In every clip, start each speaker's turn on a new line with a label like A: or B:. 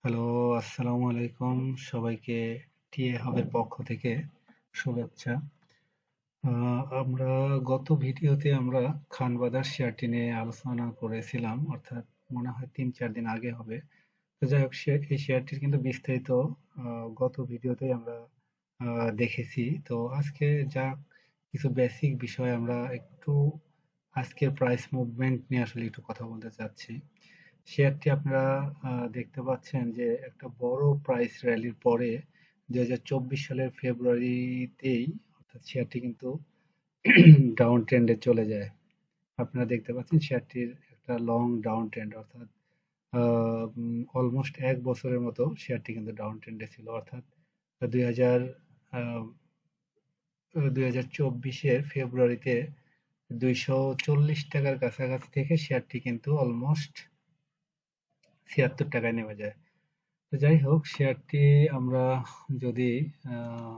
A: Hello, আসসালামু আলাইকুম। সবাইকে টিএ হাবের পক্ষ থেকে শুভেচ্ছা। আমরা গত ভিডিওতে আমরা খান বাজার শেয়ারটি নিয়ে আলোচনা করেছিলাম, অর্থাৎ মনে হয় ৩-৪ দিন আগে হবে। তো যাই হোক, এই শেয়ারটির কিন্তু বিস্তারিত গত ভিডিওতেই আমরা দেখেছি। তো আজকে যা কিছু বেসিক বিষয় আমরা একটু আজকের প্রাইস মুভমেন্ট নিয়ে আসলে একটু কথা বলতে চাচ্ছি। শেয়ারটি আপনারা দেখতে পাচ্ছেন যে একটা বড় প্রাইস র্যালির পরে ২০২৪ সালের ফেব্রুয়ারিতেই অর্থাৎ শেয়ারটি কিন্তু ডাউন ট্রেন্ডে চলে যায়। আপনারা দেখতে পাচ্ছেন শেয়ারটির একটা লং ডাউন ট্রেন্ড, অর্থাৎ অলমোস্ট ১ বছরের মতো শেয়ারটি কিন্তু ডাউন ট্রেন্ডে ছিল। অর্থাৎ ২০০০ আহ, ২০২৪-এর ফেব্রুয়ারিতে ২৪০ টাকার কাছাকাছি থেকে শেয়ারটি কিন্তু অলমোস্ট ৭৬ টাকায় নেমে যায়। তো যাই হোক, শেয়ারটি আমরা যদি আহ,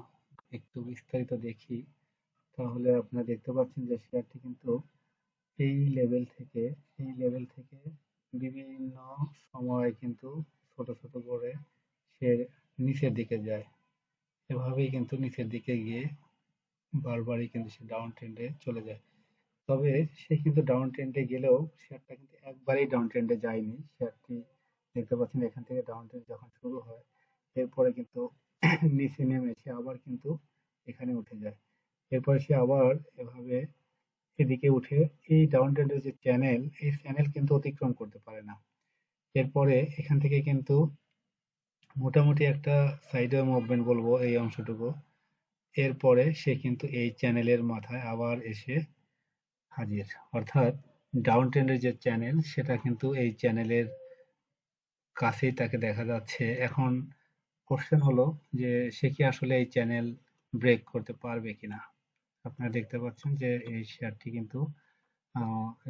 A: একটু বিস্তারিত দেখি, তাহলে আপনারা দেখতে পাচ্ছেন যে শেয়ারটি কিন্তু এই লেভেল থেকে এই লেভেল থেকে বিভিন্ন সময় কিন্তু ছোট ছোট করে সে নিচের দিকে যায়। এভাবেই কিন্তু নিচের দিকে গিয়ে বারবারই কিন্তু সে ডাউন ট্রেন্ডে চলে যায়। তবে সে কিন্তু ডাউন ট্রেন্ডে গেলেও শেয়ারটা কিন্তু একবারেই ডাউন ট্রেন্ডে যায়নি। শেয়ারটি দেখতে পাচ্ছেন এখান থেকে ডাউন ট্রেন্ড যখন শুরু হয়, এরপরে কিন্তু নিচে নেমে সে আবার কিন্তু এখানে উঠে যায়। এরপরে সে আবার এভাবে এদিকে উঠে এই ডাউন ট্রেন্ডের যে চ্যানেল, এই চ্যানেল কিন্তু অতিক্রম করতে পারে না। এরপরে এখান থেকে কিন্তু মোটামুটি একটা সাইডওয়ে মুভমেন্ট বলবো এই অংশটুকু। এরপরে সে কিন্তু এই চ্যানেলের মাথায় আবার এসে হাজির। অর্থাৎ ডাউন ট্রেন্ডের যে চ্যানেল, সেটা কিন্তু এই চ্যানেলের কাছেই তাকে দেখা যাচ্ছে। এখন কোশ্চেন হলো যে সে কি আসলে এই চ্যানেল ব্রেক করতে পারবে কিনা। আপনারা দেখতে পাচ্ছেন যে এই শেয়ারটি কিন্তু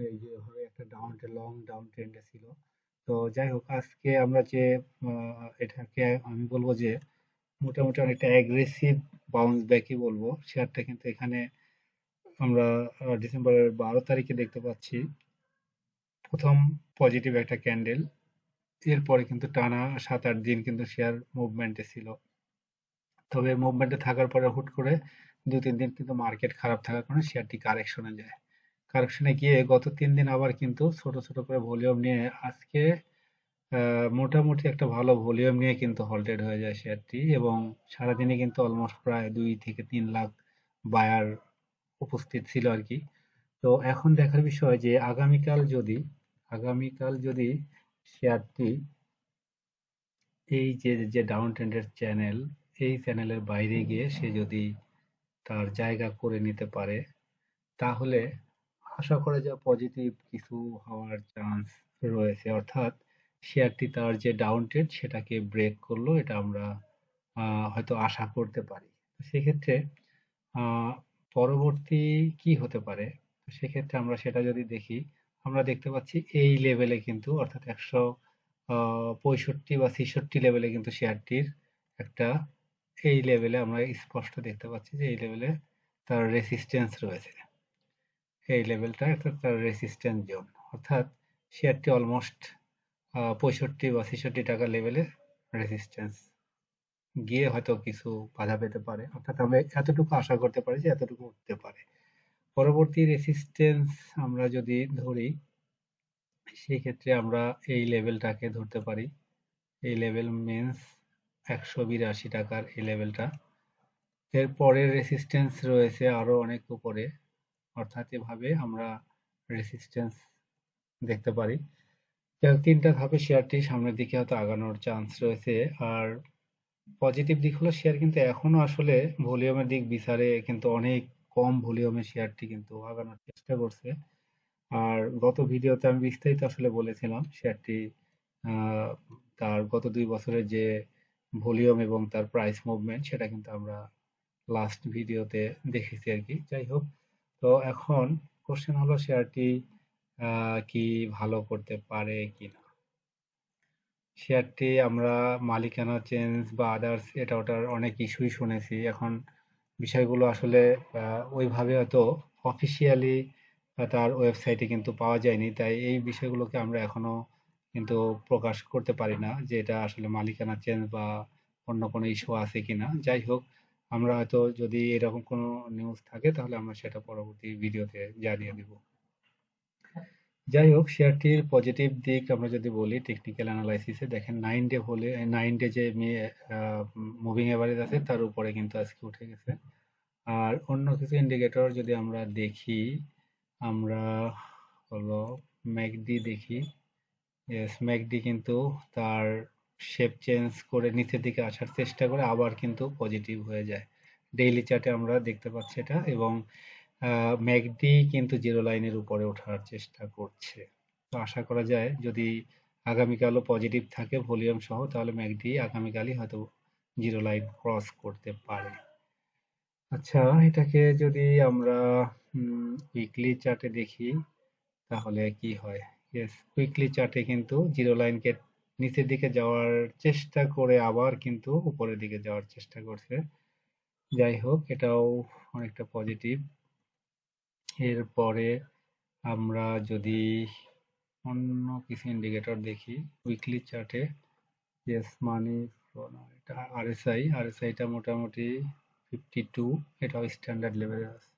A: এই যে ভাবে একটা লং ডাউন ট্রেন্ডে ছিল। তো যাই হোক, আজকে আমরা যে এটাকে আমি বলবো যে মোটামুটি অনেকটা অ্যাগ্রেসিভ বাউন্স ব্যাকই বলবো। শেয়ারটা কিন্তু এখানে আমরা ডিসেম্বরের ১২ তারিখে দেখতে পাচ্ছি প্রথম পজিটিভ একটা ক্যান্ডেল। এরপরে কিন্তু টানা ৭-৮ দিন কিন্তু শেয়ার মুভমেন্টে ছিল। তবে মুভমেন্টে থাকার পরে হুট করে ২-৩ দিন কিন্তু মার্কেট খারাপ থাকার কারণে শেয়ারটি কারেকশনে যায়। কারেকশনে গিয়ে গত ৩ দিন আবার কিন্তু ছোট ছোট করে ভলিউম নিয়ে আজকে মোটামুটি একটা ভালো ভলিউম নিয়ে কিন্তু হল্টেড হয়ে যায় শেয়ারটি, এবং সারাদিনে কিন্তু অলমোস্ট প্রায় ২ থেকে ৩ লাখ বায়ার উপস্থিত ছিল আর কি। তো এখন দেখার বিষয় যে আগামীকাল যদি শেয়ারটি এই যে ডাউন ট্রেন্ডের চ্যানেল, এই চ্যানেলের বাইরে গিয়ে সে যদি তার জায়গা করে নিতে পারে, তাহলে আশা করা যায় পজিটিভ কিছু হওয়ার চান্স রয়েছে। অর্থাৎ শেয়ারটি তার যে ডাউন ট্রেন্ড সেটাকে ব্রেক করলো, এটা আমরা হয়তো আশা করতে পারি। সেক্ষেত্রে আহ, পরবর্তী কি হতে পারে, সেক্ষেত্রে আমরা সেটা যদি দেখি, আমরা দেখতে পাচ্ছি এই লেভেলে কিন্তু, অর্থাৎ ১৬৫ বা ৬৬ লেভেলে কিন্তু শেয়ারটির একটা, এই লেভেলে আমরা স্পষ্ট দেখতে পাচ্ছি যে এই লেভেলে তার রেসিস্টেন্স রয়েছে। এই লেভেলটা একটা তার রেসিস্ট্যান্স জোন। অর্থাৎ শেয়ারটি অলমোস্ট ৬৫ বা ৬৬ টাকা লেভেলে রেসিস্ট্যান্স গিয়ে হয়তো কিছু বাধা পেতে পারে। অর্থাৎ আমরা এতটুকু আশা করতে পারি যে এতটুকু উঠতে পারে। পরবর্তী রেসিস্ট্যান্স আমরা যদি ধরি, সেই ক্ষেত্রে আমরা এই লেভেলটাকে ধরতে পারি। এই লেভেল মিন্স ১৮২ টাকার এই লেভেলটা। এর পরের রেসিস্ট্যান্স রয়েছে আরো অনেক উপরে। অর্থাৎ এভাবে আমরা রেসিস্ট্যান্স দেখতে পারি। যাই হোক, ৩টা ধাপে শেয়ারটি সামনের দিকে হয়তো আগানোর চান্স রয়েছে। আর পজিটিভ দিক হলো শেয়ার কিন্তু এখনো আসলে ভলিউমের দিক বিচারে কিন্তু অনেক কম ভলিউমে শেয়ারটি কিন্তু আগানোর চেষ্টা করছে। আর গত ভিডিওতে আমি বিস্তারিত আসলে বলেছিলাম শেয়ারটি আহ, তার গত ২ বছরের যে ভলিউম এবং তার প্রাইস মুভমেন্ট, সেটা কিন্তু আমরা লাস্ট ভিডিওতে দেখেছি আর কি। যাই হোক, তো এখন কোশ্চেন হলো শেয়ারটি কি ভালো করতে পারে কিনা। শেয়ারটি আমরা মালিকানা চেঞ্জ বা আদার্স এটা ওটার অনেক ইস্যুই শুনেছি। এখন বিষয়গুলো আসলে ওইভাবে হয়তো অফিসিয়ালি তার ওয়েবসাইটে কিন্তু পাওয়া যায়নি, তাই এই বিষয়গুলোকে আমরা এখনো কিন্তু প্রকাশ করতে পারি না যে এটা আসলে মালিকানা চেঞ্জ বা অন্য কোনো ইস্যু আছে কিনা। যাই হোক, আমরা হয়তো যদি এরকম কোনো নিউজ থাকে তাহলে আমরা সেটা পরবর্তী ভিডিওতে জানিয়ে দিব। যাই হোক, শেয়ারটির পজিটিভ দিক আমরা যদি বলি টেকনিক্যাল অ্যানালাইসিসে দেখেন 9 ডে হলে 9 ডে যে মুভিং এভারেজ আছে তার উপরে কিন্তু আজকে উঠে গেছে। আর অন্য কিছু ইন্ডিকেটর যদি আমরা দেখি, আমরা হলো ম্যাকডি দেখি। ইয়েস, ম্যাকডি কিন্তু তার শেপ চেঞ্জ করে নিচের দিকে আসার চেষ্টা করে আবার কিন্তু পজিটিভ হয়ে যায়। ডেইলি চার্টে আমরা দেখতে পাচ্ছি এটা, এবং ম্যাকডি কিন্তু জিরো লাইনের উপরে ওঠার চেষ্টা করছে। তো আশা করা যায় যদি আগামীকালও পজিটিভ থাকে ভলিউম সহ, তাহলে ম্যাকডি আগামীকালই হয়তো জিরো লাইন ক্রস করতে পারে। আচ্ছা, এটাকে যদি আমরা উইকলি চার্টে দেখি তাহলে কি হয়? ইয়েস, উইকলি চার্টে কিন্তু জিরো লাইনকে নিচের দিকে যাওয়ার চেষ্টা করে আবার কিন্তু উপরের দিকে যাওয়ার চেষ্টা করছে। যাই হোক, এটাও অনেকটা পজিটিভ। এরপরে আমরা যদি অন্য কিছু ইন্ডিকেটর দেখি উইকলি চার্টে, ইয়েস, মানি ফ্লো না, এটা আরএসআইটা মোটামুটি 52, এটাও স্ট্যান্ডার্ড লেভেলে আছে।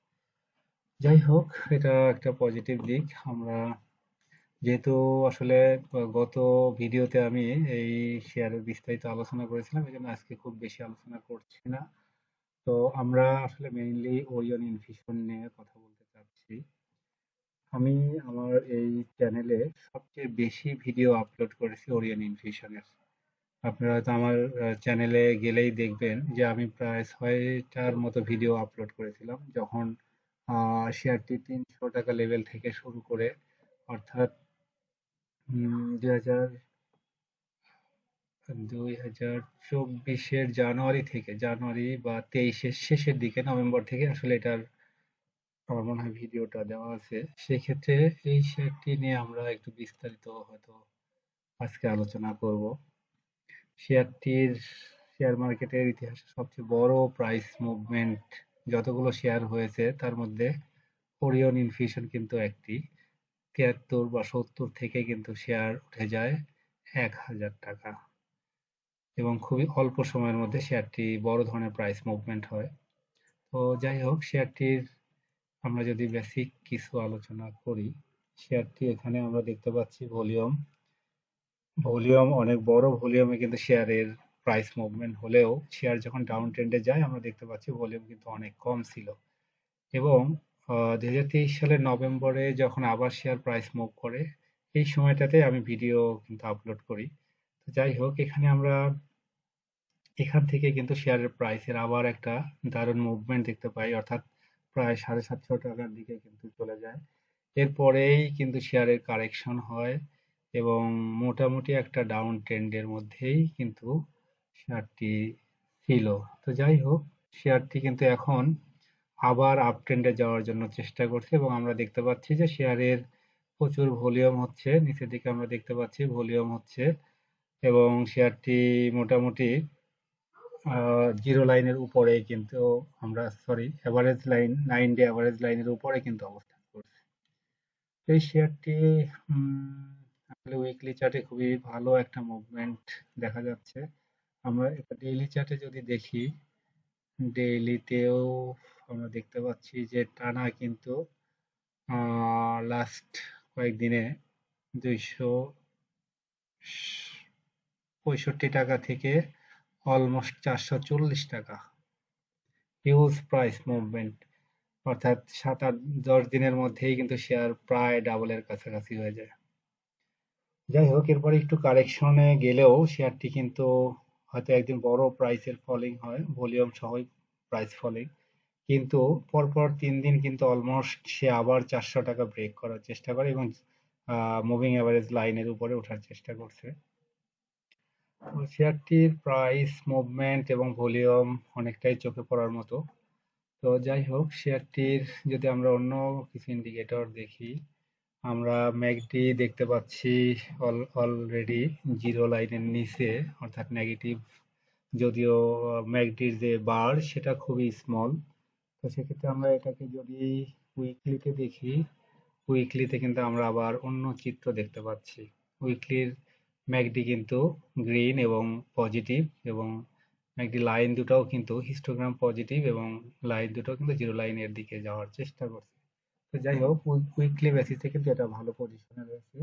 A: যাই হোক, এটা একটা পজিটিভ দিক। আমরা যেহেতু আসলে গত ভিডিওতে আমি এই শেয়ারের বিস্তারিত আলোচনা করেছিলাম, এই জন্য আজকে খুব বেশি আলোচনা করছি না। তো আমরা আসলে মেইনলি ওরিয়ন ইনফিউশন নিয়ে কথা বলতে চাচ্ছি। আমি আমার এই চ্যানেলে সবচেয়ে বেশি ভিডিও আপলোড করেছি ওরিয়ন ইনফিউশনের। আপনারা হয়তো আমার চ্যানেলে গেলেই দেখবেন যে আমি প্রায় 6টার মতো ভিডিও আপলোড করেছিলাম যখন শেয়ারটি 300 টাকা লেভেল থেকে শুরু করে, অর্থাৎ 2024-এর জানুয়ারি বা 23-এর শেষের দিকে, নভেম্বর থেকে আসলে এটার আমার মনে হয় ভিডিওটা দেওয়া আছে। সেক্ষেত্রে এই শেয়ারটি নিয়ে আমরা একটু বিস্তারিত হয়তো আজকে আলোচনা করব। শেয়ারটির শেয়ার মার্কেটের ইতিহাসে সবচেয়ে বড় প্রাইস মুভমেন্ট যতগুলো শেয়ার হয়েছে তার মধ্যে ওরিয়ন ইনফিউশন কিন্তু একটি। 73 বা 70 থেকে কিন্তু শেয়ার উঠে যায় 1000 টাকা, এবং খুবই অল্প সময়ের মধ্যে শেয়ারটি বড় ধরনের প্রাইস মুভমেন্ট হয়। তো যাই হোক, শেয়ারটির আমরা যদি বেসিক কিছু আলোচনা করি, শেয়ারটি এখানে আমরা দেখতে পাচ্ছি ভলিউম অনেক বড় ভলিউমে কিন্তু শেয়ারের প্রাইস মুভমেন্ট হলেও শেয়ার যখন ডাউন ট্রেন্ডে যায় আমরা দেখতে পাচ্ছি ভলিউম কিন্তু অনেক কম ছিল। এবং 2023 সালের নভেম্বরে যখন আবার শেয়ার প্রাইস মুভ করে, এই সময়টাতে আমি ভিডিও কিন্তু আপলোড করি। তো যাই হোক, এখান থেকে কিন্তু শেয়ারের প্রাইসের আবার একটা দারুণ মুভমেন্ট দেখতে পাই, অর্থাৎ প্রায় 750 টাকার দিকে কিন্তু চলে যায়। এরপরেই কিন্তু শেয়ারের কারেকশন হয় এবং মোটামুটি একটা ডাউন ট্রেন্ডের মধ্যেই কিন্তু শেয়ারটি ছিল। তো যাই হোক, শেয়ারটি কিন্তু এখন আবার আপ ট্রেন্ডে যাওয়ার জন্য চেষ্টা করছে, এবং আমরা দেখতে পাচ্ছি যে শেয়ারের প্রচুর ভলিউম হচ্ছে, নিচের দিকে আমরা দেখতে পাচ্ছি ভলিউম হচ্ছে, এবং শেয়ারটি মোটামুটি জিরো লাইনের উপরে কিন্তু আমরা এভারেজ লাইন 9 ডে এভারেজ লাইনের উপরে কিন্তু অবস্থান করছে। এই শেয়ারটি আসলে উইকলি চার্টে খুবই ভালো একটা মুভমেন্ট দেখা যাচ্ছে। আমরা এটা ডেইলি চার্টে যদি দেখি, ডেইলিতেও আমরা দেখতে পাচ্ছি যে টানা কিন্তু লাস্ট কয়েকদিনে 265 টাকা থেকে অলমোস্ট 440 টাকা, হিউজ প্রাইস মুভমেন্ট। অর্থাৎ 7-8-10 দিনের মধ্যেই কিন্তু শেয়ার প্রায় ডাবলের কাছাকাছি হয়ে যায়। যাই হোক, এরপরে একটু কারেকশনে গেলেও শেয়ারটি কিন্তু হয়তো একদিন বড় প্রাইসের ফলিং হয়, ভলিউম সহই প্রাইস ফলিং, কিন্তু পরপর 3 দিন কিন্তু অলমোস্ট সে আবার 400 টাকা ব্রেক করার চেষ্টা করে এবং মুভিং অ্যাভারেজ লাইনের উপরে ওঠার চেষ্টা করছে। তো শেয়ারটির প্রাইস মুভমেন্ট এবং ভলিউম অনেকটাই চোখে পড়ার মতো। তো যাই হোক, শেয়ারটির যদি আমরা অন্য কিছু ইন্ডিকেটর দেখি, আমরা ম্যাকডি দেখতে পাচ্ছি অলরেডি জিরো লাইনের নিচে, অর্থাৎ নেগেটিভ। যদিও ম্যাকডির যে বার সেটা খুবই স্মল। তো সেক্ষেত্রে আমরা এটাকে যদি উইকলিতে দেখি, উইকলিতে কিন্তু আমরা আবার অন্য চিত্র দেখতে পাচ্ছি। উইকলির ম্যাকডি কিন্তু গ্রিন এবং পজিটিভ, এবং ম্যাকডি লাইন দুটাও কিন্তু হিস্টোগ্রাম পজিটিভ, এবং লাইন দুটাও কিন্তু জিরো লাইনের দিকে যাওয়ার চেষ্টা করছে। তো যাই হোক, উইকলি বেসিসে কিন্তু এটা ভালো পজিশনে রয়েছে।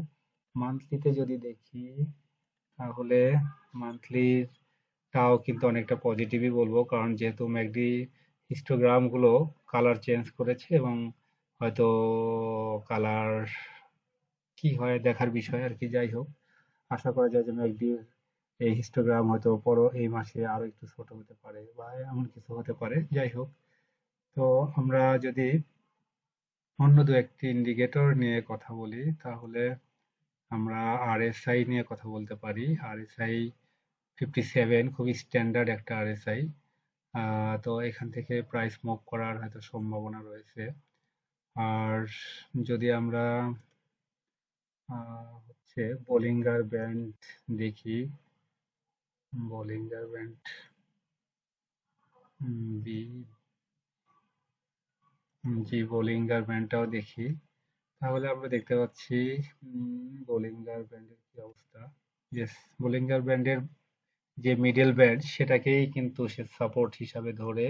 A: মান্থলিতে যদি দেখি, তাহলে মান্থলিটাও কিন্তু অনেকটা পজিটিভই বলবো, কারণ যেহেতু ম্যাকডি হিস্টোগ্রাম গুলো কালার চেঞ্জ করেছে, এবং হয়তো কালার কি হয় দেখার বিষয় আর কি। যাই হোক, আশা করা যায় যে ম্যাকডির এই হিস্টোগ্রাম হয়তো এই মাসে আরো একটু ছোট হতে পারে, বা এমন কিছু হতে পারে। যাই হোক, তো আমরা যদি অন্য দু একটি ইন্ডিকেটর নিয়ে কথা বলি, তাহলে আমরা আরএসআই নিয়ে কথা বলতে পারি। আরএসআই 57 খুবই স্ট্যান্ডার্ড একটা আরএসআই। তো এখান থেকে প্রাইস মুভ করার হয়তো সম্ভাবনা রয়েছে। আর যদি আমরা হচ্ছে বোলিঙ্গার ব্যান্ড দেখি, বোলিঙ্গার ব্যান্ড বি জি, বোলিঙ্গার ব্যান্ডটাও দেখি, তাহলে আমরা দেখতে পাচ্ছি বোলিঙ্গার ব্যান্ডের কি অবস্থা। ইয়েস, বোলিঙ্গার ব্যান্ডের যে মিডল ব্যান্ড, সেটাকেই কিন্তু সে সাপোর্ট হিসাবে ধরে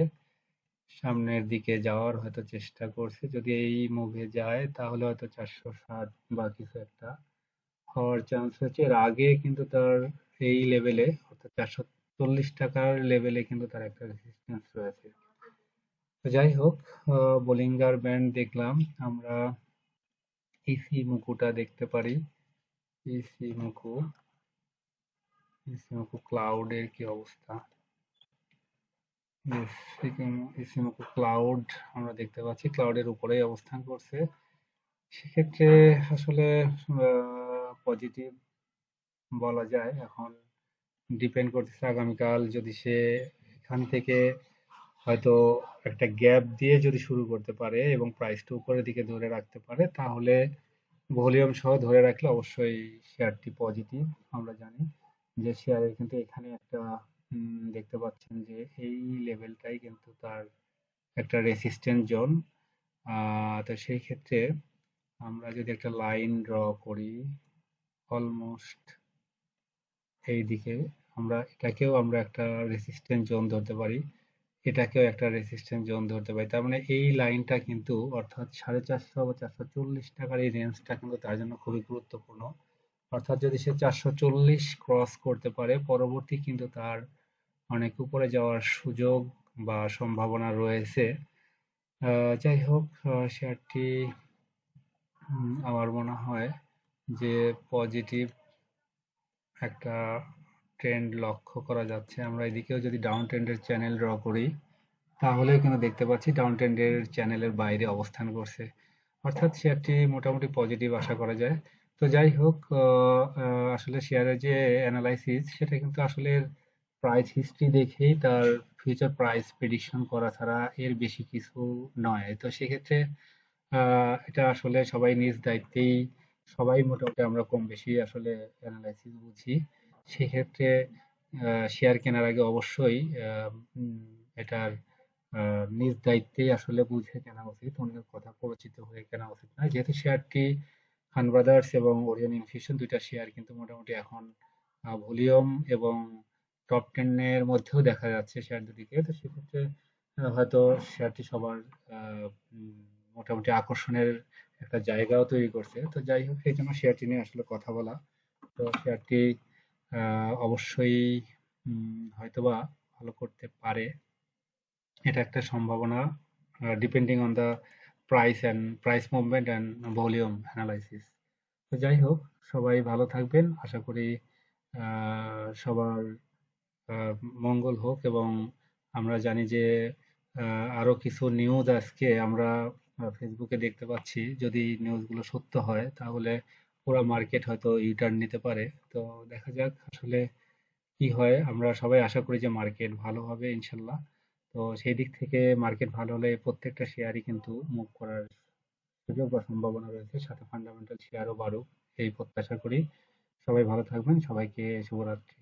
A: সামনের দিকে যাওয়ার হয়তো চেষ্টা করছে। যদি এই মুভে যায়, তাহলে হয়তো 460 বা কিছু একটা হওয়ার চান্স হচ্ছে। এর আগে কিন্তু তার এই লেভেলে, অর্থাৎ 440 টাকার লেভেলে কিন্তু তার একটা রেজিস্ট্যান্স রয়েছে। তো যাই হোক, বোলিঙ্গার ব্যান্ড দেখলাম। আমরা ইসি মুকুটা দেখতে পারি। ইসি মুকু, ইসি মুকু ক্লাউডের কি অবস্থা। ইসি মুকু ক্লাউড আমরা দেখতে পাচ্ছি, ক্লাউডের উপরেই অবস্থান করছে। সেক্ষেত্রে আসলে পজিটিভ বলা যায়। এখন ডিপেন্ড করতেছে আগামীকাল যদি সে এখান থেকে হয়তো একটা গ্যাপ দিয়ে যদি শুরু করতে পারে এবং প্রাইসটা উপরের দিকে ধরে রাখতে পারে, তাহলে ভলিউম সহ ধরে রাখলে অবশ্যই শেয়ারটি পজিটিভ। আমরা জানি যে শেয়ারের কিন্তু এখানে একটা দেখতে পাচ্ছেন যে এই লেভেলটাই কিন্তু তার একটা রেসিস্ট্যান্ট জোন। তো সেই ক্ষেত্রে আমরা যদি একটা লাইন ড্র করি অলমোস্ট এই দিকে, এটাকেও আমরা একটা রেসিস্ট্যান্ট জোন ধরতে পারি, এটাকেও একটা রেসিস্ট্যান্ট জোন ধরতে পারি। তার মানে এই লাইনটা কিন্তু, অর্থাৎ 450 বা 440 টাকার এই রেঞ্জটা কিন্তু তার জন্য খুবই গুরুত্বপূর্ণ। অর্থাৎ যদি সে 440 ক্রস করতে পারে, পরবর্তী কিন্তু তার অনেক উপরে যাওয়ার সুযোগ বা সম্ভাবনা রয়েছে। যাই হোক, শেয়ারটি আমার মনে হয় যে পজিটিভ একটা ট্রেন্ড লক্ষ্য করা যাচ্ছে। আমরা এদিকেও যদি ডাউন ট্রেন্ডের চ্যানেল ড্র করি, তাহলেও কিন্তু দেখতে পাচ্ছি ডাউন ট্রেন্ডের চ্যানেলের বাইরে অবস্থান করছে, অর্থাৎ শেয়ারটি মোটামুটি পজিটিভ আশা করা যায়। তো যাই হোক, আসলে শেয়ারের যে অ্যানালাইসিস, সেটা কিন্তু আসলে প্রাইস হিস্ট্রি দেখেই তার ফিউচার প্রাইস প্রেডিকশন করা ছাড়া এর বেশি কিছু নয়। তো সেক্ষেত্রে এটা আসলে সবাই নিজ দায়িত্বেই, সবাই মোটামুটি আমরা কম বেশি আসলে অ্যানালাইসিস বুঝি। সেক্ষেত্রে শেয়ার কেনার আগে অবশ্যই এটার নিজ দায়িত্বেই আসলে বুঝে কেনা উচিত, অন্যের কথা প্ররোচিত হয়ে কেনা উচিত নয়। যেহেতু শেয়ারটি খান ব্রাদার্স এবং ওরিয়ন ইনফিউশন দুইটা শেয়ার কিন্তু মোটামুটি এখন ভলিউম এবং টপ 10 এর মধ্যেও দেখা যাচ্ছে শেয়ার দুটিকে। তো সেক্ষেত্রে হয়তো শেয়ারটি সবার মোটামুটি আকর্ষণের একটা জায়গাও তৈরি করছে। তো যাই হোক, এই জন্য শেয়ারটি নিয়ে আসলে কথা বলা। তো শেয়ারটি অবশ্যই হয়তোবা ভালো করতে পারে, এটা একটা সম্ভাবনা, depending on the price movement and volume analysis. তো যাই হোক, সবাই ভালো থাকবেন। আশা করি সবার মঙ্গল হোক, এবং আমরা জানি যে আরো কিছু নিউজ আজকে আমরা ফেসবুকে দেখতে পাচ্ছি। যদি নিউজগুলো সত্য হয়, তাহলে পুরো মার্কেট হয়তো ইউটার্ন নিতে পারে। তো দেখা যাক আসলে কি হয়। আমরা সবাই আশা করি যে মার্কেট ভালো হবে ইনশাল্লাহ। তো সেই দিক থেকে মার্কেট ভালো হলে প্রত্যেকটা শেয়ারই কিন্তু মুভ করার সুযোগ বা সম্ভাবনা রয়েছে, সাথে ফান্ডামেন্টাল শেয়ারও বাড়ুক এই প্রত্যাশা করি। সবাই ভালো থাকবেন, সবাইকে শুভরাত্রি।